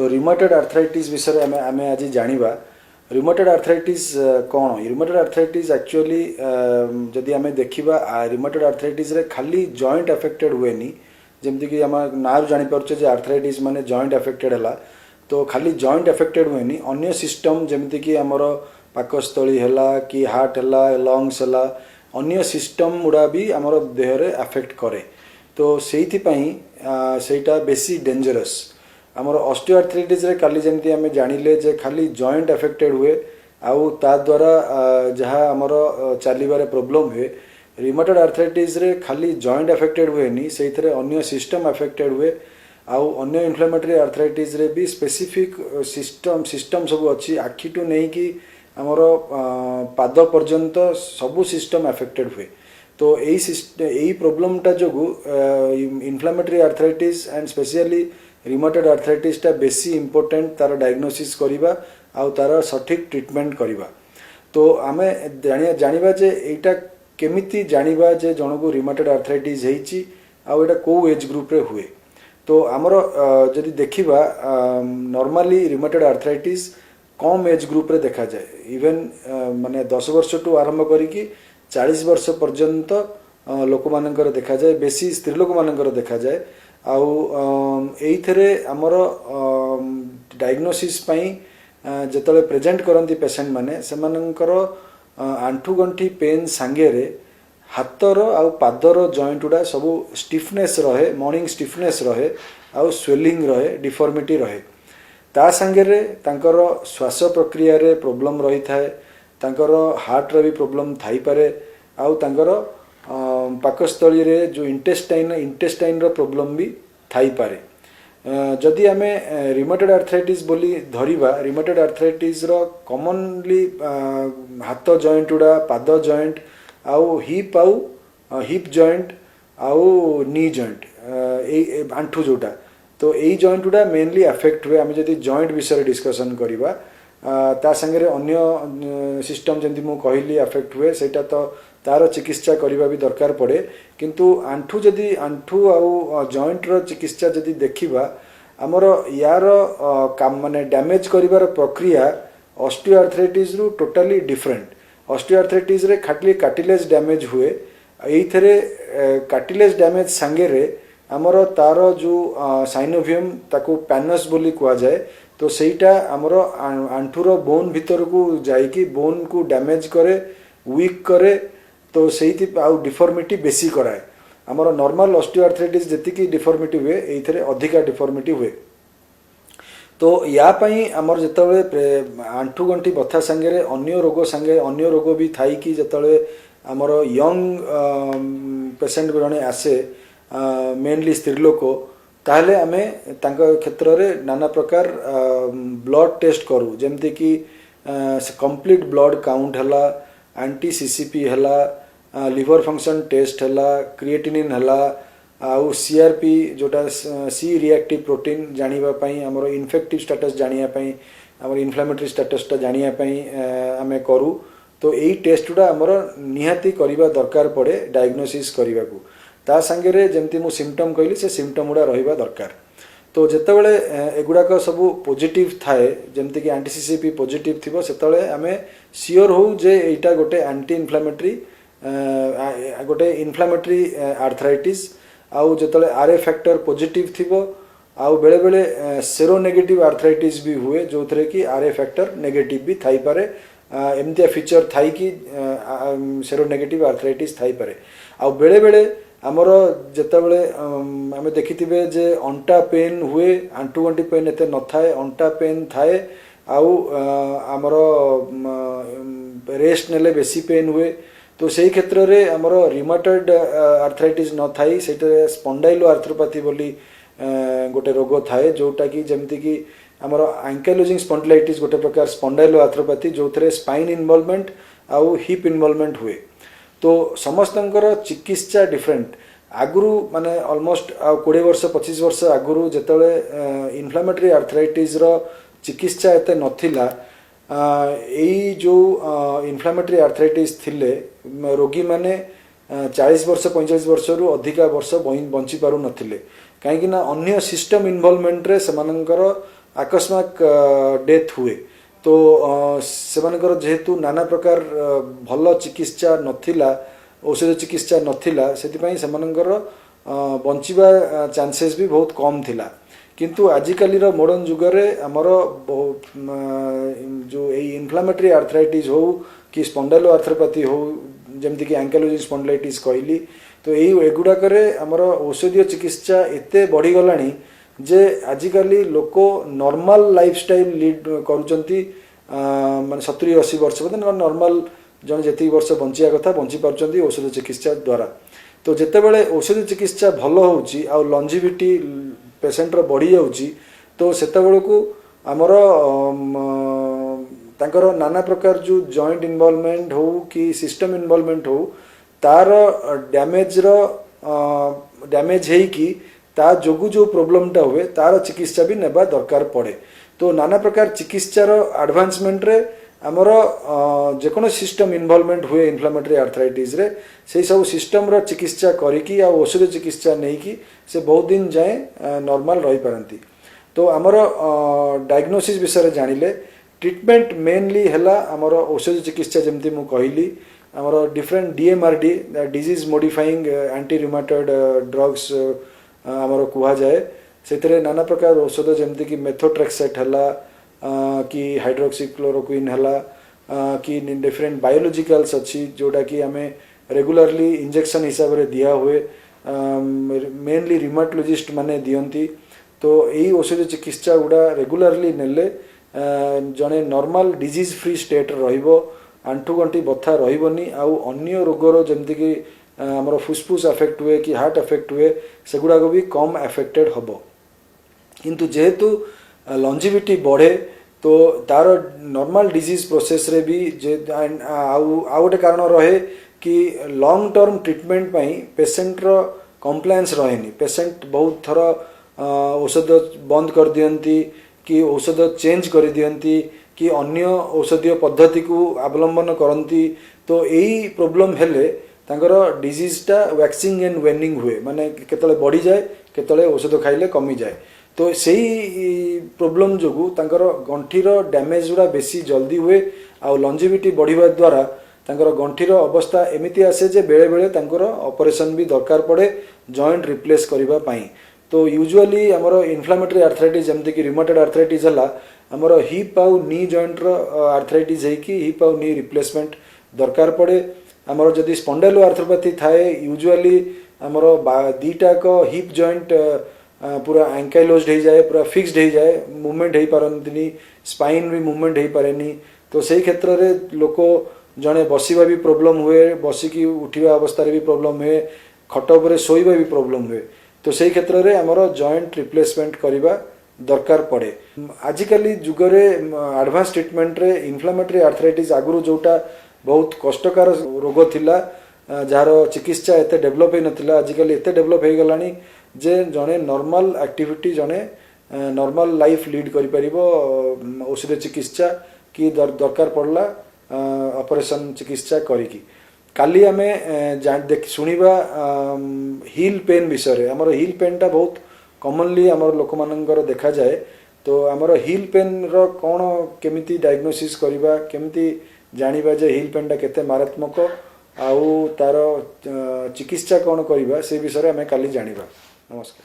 तो रिमोटेड आर्थराइटिस विषय में आम आज जाना रिमोटेड आर्थराइटिस कौन रिमोटेड आर्थराइटिस एक्चुअली जदि आम देखा रिमोटेड आर्थराइटिस रे खाली जॉइंट अफेक्टेड हुए जमती कि आम ना जापर आर्थराइटिस माने जॉइंट अफेक्टेड है तो खाली जॉइंट अफेक्टेड हुए अन्य सिस्टम जमती कि आमर पाकस्थली है कि हार्ट है लंग्स है अन्य सिस्टम गुड़ा भी आमर देहरे अफेक्ट करे तो सेटा बेसी डेंजरस आमर ऑस्टियोआर्थराइटिस रे खाली जमती आम जानिले जे खाली जॉइंट अफेक्टेड हुए आउ ता द्वारा जहाँ आमर चलिबारे प्रॉब्लम हुए रिमोटेड आर्थराइटिस रे खाली जॉइंट अफेक्टेड हुए से अन्य सिस्टम अफेक्टेड हुए आउ अन्य इन्फ्लेमेटरी आर्थराइटिस रे भी स्पेसिफिक सिस्टम सब अच्छी आखि टू नहीं कि आमर पाद पर्यंत सबू सिस्टम अफेक्टेड हुए तो यही प्रोब्लेमटा जो inflammatory arthritis and specially rheumatoid arthritis टा बेसी इम्पोर्टेंट तार डायग्नोसिस करिबा आउ तार सठिक ट्रीटमेंट करिबा तो आमे जानिबा जे एटा केमिति जानिबा जे जनकु रिमोटेड आर्थराइटिस हेची आउ एटा को एज ग्रुप रे हुए तो आमर जदि देखिबा नॉर्मली रिमोटेड आर्थराइटिस कम एज ग्रुप रे देखा जाए इवन माने 10 वर्ष टू आरंभ करिकी 40 वर्ष पर्यंत लोक मानकर देखा जाए बेसी स्त्री लोक मानकर देखा जाए आउ एइथरे आमर डायग्नोसिस पई जेतले प्रेजेंट करंती पेशेंट माने सेमानकर आंठू गंठी पेन सांगे रे हाथर आउ पादर जॉइंट गुड़ा सब स्टिफनेस रहे मॉर्निंग स्टिफनेस रहे आउ स्वेलिंग रहे डिफॉर्मिटी रहे ता संगे रे तांकर श्वास प्रक्रिया रे प्रॉब्लम रही थाए तांकर हार्ट रे भी प्रॉब्लम थाई पारे आउ तांकर पाकस्थली रे जो इंटेस्टाइन रो प्रॉब्लम भी थाई पारे जदि आमे रिमोटेड आर्थराइटिस बोली धरिबा रिमोटेड आर्थराइटिस रो कॉमनली हाथ जॉइंट गुड़ा पाद जॉइंट आउ हिप जॉइंट आउ नी जॉइंट ए आंठू जोटा तो यही जॉइंट गुड़ा मेनली अफेक्ट हुए आम जदि जॉइंट विषय डिस्कसन करवा ता संगे अन्य सिस्टम जमी मु कहली अफेक्ट हुए सेटा तो तार चिकित्सा करने भी दरकार पड़े किंतु आंठू जदि आंठू आउ जॉइंट रो चिकित्सा जदि देखिबा आमर यार माने डैमेज करिवार प्रक्रिया ऑस्टियोआर्थराइटिस रु टोटली डिफरेंट ऑस्टियोआर्थराइटिस रे खाली कार्टिलेज डैमेज हुए एइथरे कार्टिलेज डैमेज संगे रे आमर तार जो साइनोवियम ताको पैनस बोली कुआ जाए तो सेटा आमर आंठूर बोन भीतर को जाइकी बोन को डैमेज करे वीक करे तो सेही आउ डिफॉर्मिटी बेसी कराए आमर नॉर्मल ऑस्टियोआर्थराइटिस जेतिकी डिफॉर्मिटी हुए एइथरे अधिका डिफॉर्मिटी हुए तो या पई आमर जतबे आंठू गंठी बथा संगे रे अन्य रोग भी थाई कि जतबे आमर यंग पेशेंट जने आसे मेनली स्त्री लोक ताहले आमे तांका क्षेत्र रे नाना प्रकार ब्लड टेस्ट करू जेमति कि कंप्लीट ब्लड काउंट हला एंटी सीसीपी हला लिवर फंक्शन टेस्ट हला क्रिएटिनिन हला आउ सीआरपी जोटा सी रिएक्टिव प्रोटीन जानिबा पई हमरो इन्फेक्टिव स्टेटस जानिया पई हमरो इन्फ्लेमेटरी स्टेटस ता जानिया पई आमे करू तो एई टेस्ट गुड़ा हमरो निहाती करिबा दरकार पड़े डायग्नोसिस करिबा को ता संगे रे जेमति मु सिम्पटम कहली से सिम्पटम गुड़ा रहिबा दरकार तो जेतेबेले एगुड़ाक सब पॉजिटिव थाए जेमति कि एंटीसीसीपी पॉजिटिव थिबो सेतेबेले आमे सियोर हो जे एटा गोटे एंटी इन्फ्लेमेटरी गोटे इन्फ्लेमेटरी आर्थराइटिस आउ जेतेबेले आरए फैक्टर पॉजिटिव थिबो आउ बेले बेले सेरो नेगेटिव आर्थराइटिस भी हुए जो थरे कि आरए फैक्टर नेगेटिव भी थाई पारे एमतिया फीचर थाई कि सेरो नेगेटिव आर्थराइटिस थाई पारे आउ बेले बेले आमर जेतेबेले आमे देखिथिबे जे अंटा पेन हुए आंठू गंठी पेन एते न थाए अंटा पेन थाए आउ आमर रेस्ट नेले बेसी पेन हुए तो सेही क्षेत्र रे आमर रिमोटेड आर्थराइटिस न थाई सेटे स्पॉन्डाइलो आर्थ्रोपैथी बोली गोटे रोग थाए जोटा कि जेमति कि आमर एंकाइलोजिंग स्पॉन्डिलाइटिस गोटे प्रकार स्पॉन्डाइलो आर्थ्रोपैथी जो थरे स्पाइन इन्वॉल्वमेंट आउ हिप इन्वॉल्वमेंट हुए तो समस्तंकर चिकित्सा डिफरेंट आगुरु माने ऑलमोस्ट 20 वर्ष 25 वर्ष आगुरु जेतले इन्फ्लेमेटरी आर्थराइटिस रो चिकित्सा एते नथिला एई जो इन्फ्लेमेटरी आर्थराइटिस थिले रोगी माने 40 वर्ष 45 वर्ष रु अधिका वर्ष बंची पारु नथिले काहेकि ना अन्य सिस्टम इन्वॉल्वमेंट रे समानंकर आकस्मिक डेथ हुए तो सेमानकर जेहेतु नाना प्रकार भल चिकित्सा नथिला औषध चिकित्सा नथिला सेतिपई सेमानकर बंचिबा चांसेस भी बहुत कम थिला किंतु आजिकाली मॉडर्न जुगरे आमर जो इन्फ्लामेटरी आर्थराइटिस हो कि स्पॉन्डाइलो आर्थ्रोपैथी हो जमती कि एंकाइलोजिंग स्पॉन्डिलाइटिस कहली तो यही एगुड़ाक आमर औषधीय चिकित्सा एते बढ़ी गलानी जे आजिकाली लोक नॉर्मल लाइफस्टाइल लीड करूचंती माने 70-80 वर्ष नॉर्मल जन जेति वर्ष बंचिया कथा बंची पारुचंती औषध चिकित्सा द्वारा तो जेतेबेले औषध चिकित्सा भल होउची आ लॉन्जिविटी पेशेंट रो बढ़ी जाउची तो सेतेबेले को आमर तांकर नाना प्रकार जो जॉइंट इन्वॉल्वमेंट हो कि सिस्टम इन्वॉल्वमेंट हो तार डैमेज है कि ता जोगु जो प्रोब्लेमटा हुए तार चिकित्सा भी नेबा दरकार पड़े तो नाना प्रकार चिकित्सार एडवांसमेंट रे आमर जेको सिस्टम इन्वॉल्वमेंट हुए इन्फ्लामेटरी आर्थराइटिस रे से सब सिस्टम रो चिकित्सा करिकी आ औषध चिकित्सा नहीं कि से बहुत दिन जाए नॉर्मल रही पारंती तो आमर डायग्नोसिस विषय जानिले ट्रीटमेंट मेनली हैला आमर औषध चिकित्सा जमती मु कहली आमर different DMRD disease modifying anti rheumatoid drugs आमर कुहा जाए से नाना प्रकार औषध जमती कि मेथोट्रेक्सेट हैला कि हाइड्रोक्सीक्लोरोक्विन हैला कि डिफरेंट बायोलॉजिकल्स अच्छी जोटा कि आमे रेगुलरली इंजेक्शन हिसाब रे दिया हुए मेनली रिमाटोलॉजिस्ट माने दियंती तो यही औषध चिकित्सा गुड़ा रेगुलरली नेले जने नॉर्मल डिजीज फ्री स्टेट रहिबो आंठू गंठी बथा रहिबोनी आउ अन्य रोगर जमती कि हमर फुसफुस अफेक्ट हुए कि हार्ट अफेक्ट हुए सेगुड़ा को भी कम अफेक्टेड हबो किंतु जेहेतु लॉन्जिविटी बढ़े तो तार नॉर्मल डिजीज प्रोसेस रे भी जे आउ गोटे कारण रहे कि लॉन्ग टर्म ट्रीटमेंट पाई पेशेंट रो कंप्लायंस रहेनी पेशेंट बहुत थर औषध बंद कर दियंती कि औषध चेंज कर दियंती कि अन्य औषधीय पद्धति को अवलंबन करती तो यही प्रोब्लेम हेले तांकर डिजीजटा वैक्सिंग एंड वेनिंग हुए माने केतले बढ़ी जाए केतले औषध खाइले कमी जाए तो सही प्रोब्लेम जोगु तांकर गंठीर डैमेज गुड़ा बेसी जल्दी हुए आ लॉन्जिविटी बढ़िबा द्वारा तांकर गंठीर अवस्था एमिति आसे जे बेले बेले तांकर ऑपरेशन भी दरकार पड़े जॉइंट रिप्लेस करिबा पाई तो यूजुअली हमर इन्फ्लामेटरी आर्थराइटिस जमते कि रिमेटॉइड आर्थराइटिस हला हमर हिप आउ नी जॉइंट रो आर्थराइटिस है कि हिप आउ नी रिप्लेसमेंट दरकार पड़े हमर जदी स्पॉन्डाइलो आर्थ्रोपैथी थाए यूजुअली हमर दीटा को हिप जॉइंट पूरा एंकाइलोज्ड हो जाए पूरा फिक्स्ड हो जाए मूवमेंट हो पारंतनी स्पाइन भी मूवमेंट हो पारेनी तो सही क्षेत्र रे लोक जने बसिबा भी प्रॉब्लम हुए बसिकी उठिबा अवस्था रे भी प्रॉब्लम हुए खट उपरे सोइबा भी प्रॉब्लम हुए तो सही क्षेत्र रे हमर जॉइंट रिप्लेसमेंट करिबा दरकार पड़े आजिकाली जुगरे एडवांस ट्रीटमेंट रे इन्फ्लामेटरी आर्थराइटिस आगुरु जोटा बहुत कष्टकर रोग थिला जार चिकित्सा एते डेवलप हो नथिला आजिकाली एते डेवलप हो गलानी जे जने नॉर्मल एक्टिविटी जने नॉर्मल लाइफ लीड करि परिबो औषध चिकित्सा कि दरकार पड़ला ऑपरेशन चिकित्सा करिकी काली आमे देख सुनिबा हिल पेन विषय हमर हिल पेनटा बहुत कॉमनली हमर लोक मानकर देखा जाए तो हमर हिल पेन रो कोन केमिति डायग्नोसिस करिबा केमिति जानिबा जे हिल पेनटा केते मारात्मक आउ तार चिकित्सा कोन करिबा से विषय में काली जानिबा नमस्कार।